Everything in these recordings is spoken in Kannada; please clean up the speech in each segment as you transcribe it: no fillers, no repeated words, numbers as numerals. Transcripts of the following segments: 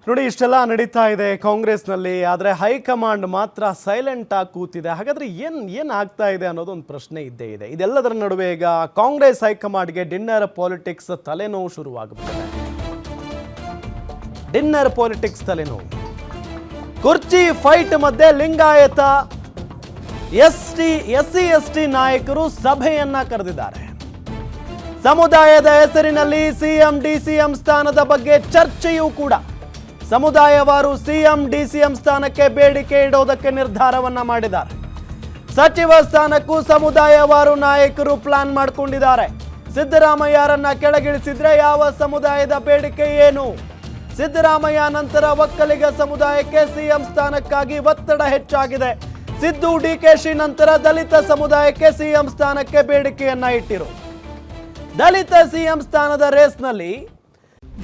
ನೋಡಿ, ಇಷ್ಟೆಲ್ಲ ನಡೀತಾ ಇದೆ ಕಾಂಗ್ರೆಸ್ನಲ್ಲಿ. ಆದರೆ ಹೈಕಮಾಂಡ್ ಮಾತ್ರ ಸೈಲೆಂಟ್ ಆಗಿ ಕೂತಿದೆ. ಹಾಗಾದ್ರೆ ಏನು ಆಗ್ತಾ ಇದೆ ಅನ್ನೋದು ಒಂದು ಪ್ರಶ್ನೆ ಇದ್ದೇ ಇದೆ. ಇದೆಲ್ಲದರ ನಡುವೆ ಈಗ ಕಾಂಗ್ರೆಸ್ ಹೈಕಮಾಂಡ್ಗೆ ಡಿನ್ನರ್ ಪಾಲಿಟಿಕ್ಸ್ ತಲೆನೋವು ಶುರುವಾಗುತ್ತದೆ. ಡಿನ್ನರ್ ಪಾಲಿಟಿಕ್ಸ್ ತಲೆನೋವು. ಕುರ್ಚಿ ಫೈಟ್ ಮಧ್ಯೆ ಲಿಂಗಾಯತ ಎಸ್ಸಿ ನಾಯಕರು ಸಭೆಯನ್ನ ಕರೆದಿದ್ದಾರೆ. ಸಮುದಾಯದ ಹೆಸರಿನಲ್ಲಿ ಸಿಎಂ ಡಿಸಿಎಂ ಸ್ಥಾನದ ಬಗ್ಗೆ ಚರ್ಚೆಯೂ ಕೂಡ. ಸಮುದಾಯವಾರು ಸಿಎಂ ಡಿಸಿಎಂ ಸ್ಥಾನಕ್ಕೆ ಬೇಡಿಕೆ ಇಡೋದಕ್ಕೆ ನಿರ್ಧಾರವನ್ನ ಮಾಡಿದ್ದಾರೆ. ಸಚಿವ ಸ್ಥಾನಕ್ಕೂ ಸಮುದಾಯವಾರು ನಾಯಕರು ಪ್ಲಾನ್ ಮಾಡಿಕೊಂಡಿದ್ದಾರೆ. ಸಿದ್ದರಾಮಯ್ಯರನ್ನ ಕೆಳಗಿಳಿಸಿದ್ರೆ ಯಾವ ಸಮುದಾಯದ ಬೇಡಿಕೆ ಏನು? ಸಿದ್ದರಾಮಯ್ಯ ನಂತರ ಒಕ್ಕಲಿಗ ಸಮುದಾಯಕ್ಕೆ ಸಿಎಂ ಸ್ಥಾನಕ್ಕಾಗಿ ಒತ್ತಡ ಹೆಚ್ಚಾಗಿದೆ. ಸಿದ್ದು ಡಿಕೆಶಿ ನಂತರ ದಲಿತ ಸಮುದಾಯಕ್ಕೆ ಸಿಎಂ ಸ್ಥಾನಕ್ಕೆ ಬೇಡಿಕೆಯನ್ನ ಇಟ್ಟಿರು. ದಲಿತ ಸಿಎಂ ಸ್ಥಾನದ ರೇಸ್ನಲ್ಲಿ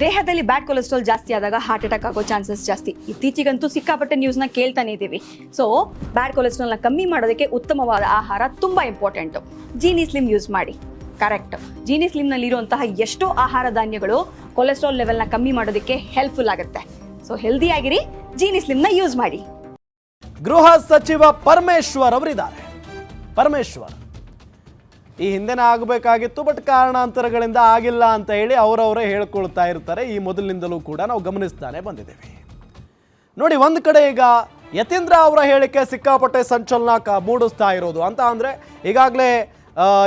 ದೇಹದಲ್ಲಿ ಬ್ಯಾಡ್ ಕೊಲೆಸ್ಟ್ರಾಲ್ ಜಾಸ್ತಿ ಆದಾಗ ಹಾರ್ಟ್ ಅಟ್ಯಾಕ್ ಆಗೋ ಚಾನ್ಸಸ್ ಜಾಸ್ತಿ. ಇತ್ತೀಚೆಗಂತೂ ಸಿಕ್ಕಾಪಟ್ಟೆ ನ್ಯೂಸ್ನ ಕೇಳ್ತಾನೆ ಇದ್ದೀವಿ. ಸೊ ಬ್ಯಾಡ್ ಕೊಲೆಸ್ಟ್ರಾಲ್ನ ಕಮ್ಮಿ ಮಾಡೋದಕ್ಕೆ ಉತ್ತಮವಾದ ಆಹಾರ ತುಂಬ ಇಂಪಾರ್ಟೆಂಟು. ಜೀನಿ ಸ್ಲಿಮ್ ಯೂಸ್ ಮಾಡಿ. ಕರೆಕ್ಟ್, ಜೀನಿ ಸ್ಲಿಮ್ನಲ್ಲಿರುವಂತಹ ಎಷ್ಟೋ ಆಹಾರ ಧಾನ್ಯಗಳು ಕೊಲೆಸ್ಟ್ರಾಲ್ ಲೆವೆಲ್ನ ಕಮ್ಮಿ ಮಾಡೋದಕ್ಕೆ ಹೆಲ್ಪ್ಫುಲ್ ಆಗುತ್ತೆ. ಸೊ ಹೆಲ್ದಿ ಆಗಿರಿ, ಜೀನಿ ಸ್ಲಿಮ್ನ ಯೂಸ್ ಮಾಡಿ. ಗೃಹ ಸಚಿವ ಪರಮೇಶ್ವರ್ ಅವರಿದ್ದಾರೆ. ಪರಮೇಶ್ವರ್ ಈ ಹಿಂದೆನೇ ಆಗಬೇಕಾಗಿತ್ತು, ಬಟ್ ಕಾರಣಾಂತರಗಳಿಂದ ಆಗಿಲ್ಲ ಅಂತ ಹೇಳಿ ಅವರವರೇ ಹೇಳ್ಕೊಳ್ತಾ ಇರ್ತಾರೆ. ಈ ಮೊದಲಿನಿಂದಲೂ ಕೂಡ ನಾವು ಗಮನಿಸ್ತಾನೆ ಬಂದಿದ್ದೇವೆ. ನೋಡಿ, ಒಂದು ಕಡೆ ಈಗ ಯತೀಂದ್ರ ಅವರ ಹೇಳಿಕೆ ಸಿಕ್ಕಾಪಟ್ಟೆ ಸಂಚಲನ ಮೂಡಿಸ್ತಾ ಇರೋದು. ಅಂತ ಅಂದರೆ ಈಗಾಗಲೇ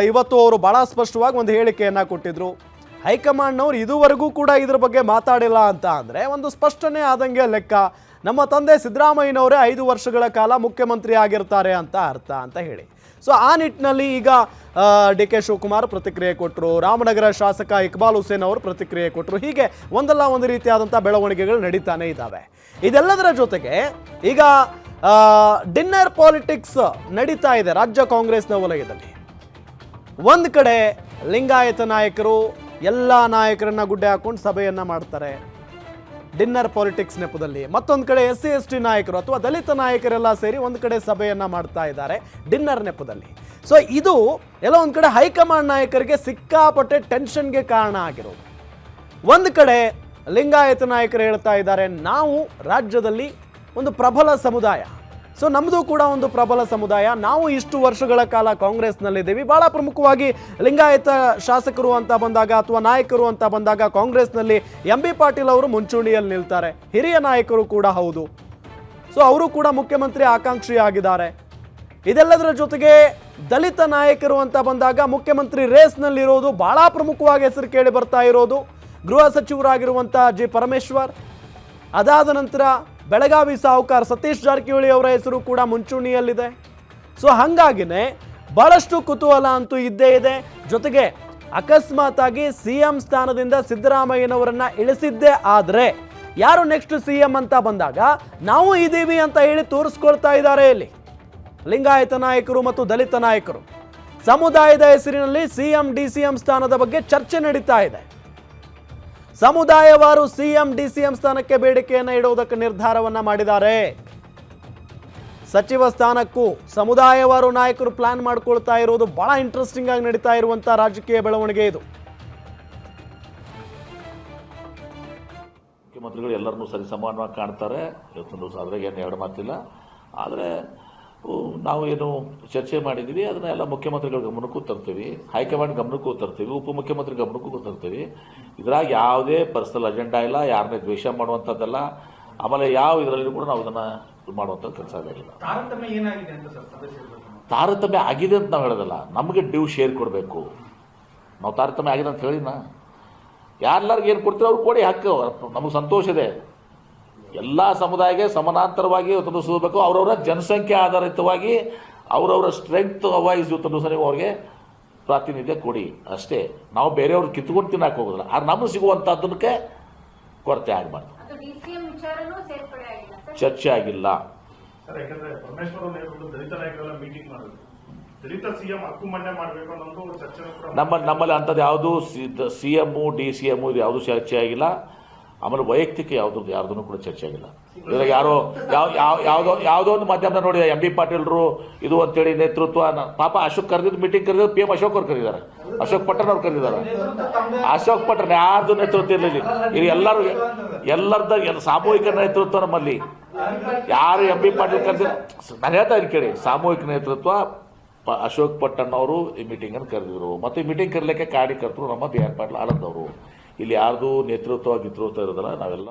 ಇವತ್ತು ಅವರು ಭಾಳ ಸ್ಪಷ್ಟವಾಗಿ ಒಂದು ಹೇಳಿಕೆಯನ್ನು ಕೊಟ್ಟಿದ್ರು. ಹೈಕಮಾಂಡ್ನವ್ರು ಇದುವರೆಗೂ ಕೂಡ ಇದ್ರ ಬಗ್ಗೆ ಮಾತಾಡಿಲ್ಲ ಅಂತ ಅಂದರೆ ಒಂದು ಸ್ಪಷ್ಟನೆ ಆದಂಗೆ ಲೆಕ್ಕ. ನಮ್ಮ ತಂದೆ ಸಿದ್ದರಾಮಯ್ಯನವರೇ 5 ವರ್ಷಗಳ ಕಾಲ ಮುಖ್ಯಮಂತ್ರಿ ಆಗಿರ್ತಾರೆ ಅಂತ ಅರ್ಥ ಅಂತ ಹೇಳಿ. ಸೊ ಆ ನಿಟ್ಟಿನಲ್ಲಿ ಈಗ ಡಿ ಕೆ ಶಿವಕುಮಾರ್ ಪ್ರತಿಕ್ರಿಯೆ ಕೊಟ್ಟರು. ರಾಮನಗರ ಶಾಸಕ ಇಕ್ಬಾಲ್ ಹುಸೇನ್ ಅವರು ಪ್ರತಿಕ್ರಿಯೆ ಕೊಟ್ಟರು. ಹೀಗೆ ಒಂದಲ್ಲ ಒಂದು ರೀತಿಯಾದಂಥ ಬೆಳವಣಿಗೆಗಳು ನಡೀತಾನೆ ಇದ್ದಾವೆ. ಇದೆಲ್ಲದರ ಜೊತೆಗೆ ಈಗ ಡಿನ್ನರ್ ಪಾಲಿಟಿಕ್ಸ್ ನಡೀತಾ ಇದೆ ರಾಜ್ಯ ಕಾಂಗ್ರೆಸ್ನ ವಲಯದಲ್ಲಿ. ಒಂದು ಕಡೆ ಲಿಂಗಾಯತ ನಾಯಕರು ಎಲ್ಲ ನಾಯಕರನ್ನ ಗುಡ್ಡೆ ಹಾಕೊಂಡು ಸಭೆಯನ್ನು ಮಾಡ್ತಾರೆ ಡಿನ್ನರ್ ಪಾಲಿಟಿಕ್ಸ್ ನೆಪದಲ್ಲಿ. ಮತ್ತೊಂದು ಕಡೆ SC/ST ನಾಯಕರು ಅಥವಾ ದಲಿತ ನಾಯಕರೆಲ್ಲ ಸೇರಿ ಒಂದು ಕಡೆ ಸಭೆಯನ್ನು ಮಾಡ್ತಾ ಇದ್ದಾರೆ ಡಿನ್ನರ್ ನೆಪದಲ್ಲಿ. ಸೊ ಇದು ಎಲ್ಲ ಒಂದು ಕಡೆ ಹೈಕಮಾಂಡ್ ನಾಯಕರಿಗೆ ಸಿಕ್ಕಾಪಟ್ಟೆ ಟೆನ್ಷನ್ಗೆ ಕಾರಣ ಆಗಿರೋದು. ಒಂದು ಕಡೆ ಲಿಂಗಾಯತ ನಾಯಕರು ಹೇಳ್ತಾ ಇದ್ದಾರೆ, ನಾವು ರಾಜ್ಯದಲ್ಲಿ ಒಂದು ಪ್ರಬಲ ಸಮುದಾಯ, ಸೊ ನಮ್ಮದು ಕೂಡ ಒಂದು ಪ್ರಬಲ ಸಮುದಾಯ, ನಾವು ಇಷ್ಟು ವರ್ಷಗಳ ಕಾಲ ಕಾಂಗ್ರೆಸ್ನಲ್ಲಿದ್ದೀವಿ. ಭಾಳ ಪ್ರಮುಖವಾಗಿ ಲಿಂಗಾಯತ ಶಾಸಕರು ಅಂತ ಬಂದಾಗ ಅಥವಾ ನಾಯಕರು ಅಂತ ಬಂದಾಗ ಕಾಂಗ್ರೆಸ್ನಲ್ಲಿ MB ಪಾಟೀಲ್ ಅವರು ಮುಂಚೂಣಿಯಲ್ಲಿ ನಿಲ್ತಾರೆ. ಹಿರಿಯ ನಾಯಕರು ಕೂಡ ಹೌದು. ಸೊ ಅವರು ಕೂಡ ಮುಖ್ಯಮಂತ್ರಿ ಆಕಾಂಕ್ಷಿ ಆಗಿದ್ದಾರೆ. ಇದೆಲ್ಲದರ ಜೊತೆಗೆ ದಲಿತ ನಾಯಕರು ಅಂತ ಬಂದಾಗ ಮುಖ್ಯಮಂತ್ರಿ ರೇಸ್ನಲ್ಲಿರೋದು ಭಾಳ ಪ್ರಮುಖವಾಗಿ ಹೆಸರು ಕೇಳಿ ಬರ್ತಾ ಇರೋದು ಗೃಹ ಸಚಿವರಾಗಿರುವಂಥ ಜಿ ಪರಮೇಶ್ವರ್. ಅದಾದ ನಂತರ ಬೆಳಗಾವಿ ಸಾಹುಕಾರ ಸತೀಶ್ ಜಾರಕಿಹೊಳಿ ಅವರ ಹೆಸರು ಕೂಡ ಮುಂಚೂಣಿಯಲ್ಲಿದೆ. ಸೊ ಹಾಗಾಗಿನೇ ಬಹಳಷ್ಟು ಕುತೂಹಲ ಅಂತೂ ಇದ್ದೇ ಇದೆ. ಜೊತೆಗೆ ಅಕಸ್ಮಾತ್ ಆಗಿ ಸಿಎಂ ಸ್ಥಾನದಿಂದ ಸಿದ್ದರಾಮಯ್ಯನವರನ್ನ ಇಳಿಸಿದ್ದೇ ಆದರೆ ಯಾರು ನೆಕ್ಸ್ಟ್ ಸಿಎಂ ಅಂತ ಬಂದಾಗ ನಾವು ಇದ್ದೀವಿ ಅಂತ ಹೇಳಿ ತೋರಿಸ್ಕೊಳ್ತಾ ಇದ್ದಾರೆ ಇಲ್ಲಿ ಲಿಂಗಾಯತ ನಾಯಕರು ಮತ್ತು ದಲಿತ ನಾಯಕರು. ಸಮುದಾಯದ ಹೆಸರಿನಲ್ಲಿ ಸಿಎಂ ಡಿಸಿಎಂ ಸ್ಥಾನದ ಬಗ್ಗೆ ಚರ್ಚೆ ನಡೀತಾ ಇದೆ. ಸಮುದಾಯವಾರು ಸಿಎಂ ಡಿಸಿಎಂ ಸ್ಥಾನಕ್ಕೆ ಬೇಡಿಕೆಯನ್ನು ಇಡುವುದಕ್ಕೆ ನಿರ್ಧಾರವನ್ನ ಮಾಡಿದ್ದಾರೆ. ಸಚಿವ ಸ್ಥಾನಕ್ಕೂ ಸಮುದಾಯವಾರು ನಾಯಕರು ಪ್ಲಾನ್ ಮಾಡ್ಕೊಳ್ತಾ ಇರುವುದು ಬಹಳ ಇಂಟ್ರೆಸ್ಟಿಂಗ್ ಆಗಿ ನಡೀತಾ ಇರುವಂತಹ ರಾಜಕೀಯ ಬೆಳವಣಿಗೆ ಇದು. ಮುಖ್ಯಮಂತ್ರಿಗಳು ಎಲ್ಲರನ್ನೂ ಸರಿ ಸಮಾನವಾಗಿ ಕಾಣ್ತಾರೆ. ಇವತ್ತೊಂದು ಅದ್ರಾಗ ಏನು ಎರಡು ಮಾತಿಲ್ಲ. ಆದರೆ ನಾವು ಏನು ಚರ್ಚೆ ಮಾಡಿದ್ದೀವಿ ಅದನ್ನ ಎಲ್ಲ ಮುಖ್ಯಮಂತ್ರಿಗಳ ಗಮನಕ್ಕೂ ತರ್ತೀವಿ, ಹೈಕಮಾಂಡ್ ಗಮನಕ್ಕೂ ತರ್ತೀವಿ, ಉಪಮುಖ್ಯಮಂತ್ರಿ ಗಮನಕ್ಕೂ ತರ್ತೀವಿ. ಇದ್ರಾಗ ಯಾವುದೇ ಪರ್ಸನಲ್ ಅಜೆಂಡಾ ಇಲ್ಲ, ಯಾರನ್ನೇ ದ್ವೇಷ ಮಾಡುವಂಥದ್ದಲ್ಲ. ಆಮೇಲೆ ಯಾವ ಇದರಲ್ಲಿ ಕೂಡ ನಾವು ಇದನ್ನ ಮಾಡುವಂಥದ್ದು ಕೆಲಸ ಆಗಿಲ್ಲ. ತಾರತಮ್ಯ ಆಗಿದೆ ಅಂತ ನಾವು ಹೇಳೋದಲ್ಲ, ನಮಗೆ ಡ್ಯೂ ಶೇರ್ ಕೊಡಬೇಕು. ನಾವು ತಾರತಮ್ಯ ಆಗಿದೆ ಅಂತ ಹೇಳಿನ ಯಾರೆಲ್ಲರಿಗೆ ಏನು ಕೊಡ್ತೀವಿ ಅವ್ರು ಕೊಡಿ, ಹಕ್ಕು ನಮಗೆ ಸಂತೋಷ ಇದೆ. ಎಲ್ಲ ಸಮುದಾಯಕ್ಕೆ ಸಮಾನಾಂತರವಾಗಿ ತಲುಪಿಸಬೇಕು. ಅವರವರ ಜನಸಂಖ್ಯೆ ಆಧಾರಿತವಾಗಿ ಅವರವರ ಸ್ಟ್ರೆಂತ್ ವೈಸ್ ತಲುಪಿಸಬೇಕು. ಅವ್ರಿಗೆ ಪ್ರಾತಿನಿಧ್ಯ ಕೊಡಿ ಅಷ್ಟೇ. ನಾವು ಬೇರೆಯವ್ರು ಕಿತ್ಕೊಂಡು ತಿನ್ನಕ್ಕೆ ಹೋಗೋದಿಲ್ಲ. ಆದ್ರೆ ನಮಗೆ ಸಿಗುವಂಥದ್ದಕ್ಕೆ ಕೊರತೆ ಆಗಬಾರ್ದು. ಚರ್ಚೆ ಆಗಿಲ್ಲ. ನಮ್ಮಲ್ಲಿ ಅಂಥದ್ದು ಯಾವುದು CM DCM ಇದು ಯಾವುದು ಚರ್ಚೆ ಆಗಿಲ್ಲ. ಆಮೇಲೆ ವೈಯಕ್ತಿಕ ಯಾರ್ದೂ ಕೂಡ ಚರ್ಚೆ ಆಗಿಲ್ಲ. ಇದ್ರಾಗ ಯಾವುದೋ ಒಂದು ಮಾಧ್ಯಮದ ನೋಡಿ ಎಂ ಬಿ ಪಾಟೀಲ್ರು ಇದು ಅಂತೇಳಿ ನೇತೃತ್ವ ಪಾಪ ಅಶೋಕ್ ಮೀಟಿಂಗ್ ಕರೆದಿದ್ದು PM ಅಶೋಕ್ ಅವ್ರು ಕರೆದಿದ್ದಾರೆ, ಅಶೋಕ್ ಪಟ್ಟಣ್ ಅವ್ರು ಕರೆದಿದ್ದಾರೆ. ಅಶೋಕ್ ಪಟ್ಟಣ್ ಯಾರ್ದು ನೇತೃತ್ವ ಇರಲಿಲ್ಲ, ಇಲ್ಲಿ ಎಲ್ಲರದ ಸಾಮೂಹಿಕ ನೇತೃತ್ವ ನಮ್ಮಲ್ಲಿ. ಯಾರು ಎಂ ಬಿ ಪಾಟೀಲ್ ಕರೆದಿಲ್ಲ, ನಾನು ಹೇಳ್ತಾ ಇದ್ದೀನಿ ಕೇಳಿ, ಸಾಮೂಹಿಕ ನೇತೃತ್ವ ಅಶೋಕ್ ಪಟ್ಟಣ್ ಅವರು ಈ ಮೀಟಿಂಗನ್ನು ಕರೆದಿದ್ರು. ಮತ್ತು ಈ ಮೀಟಿಂಗ್ ಕರೀಲಿಕ್ಕೆ ಕಾರ್ಯಕರ್ತರು ನಮ್ಮ BR ಪಾಟೀಲ್ ಆಳಂದವರು. ಇಲ್ಲಿ ಯಾರ್ದು ನೇತೃತ್ವ ಇರೋದಲ್ಲ, ನಾವೆಲ್ಲ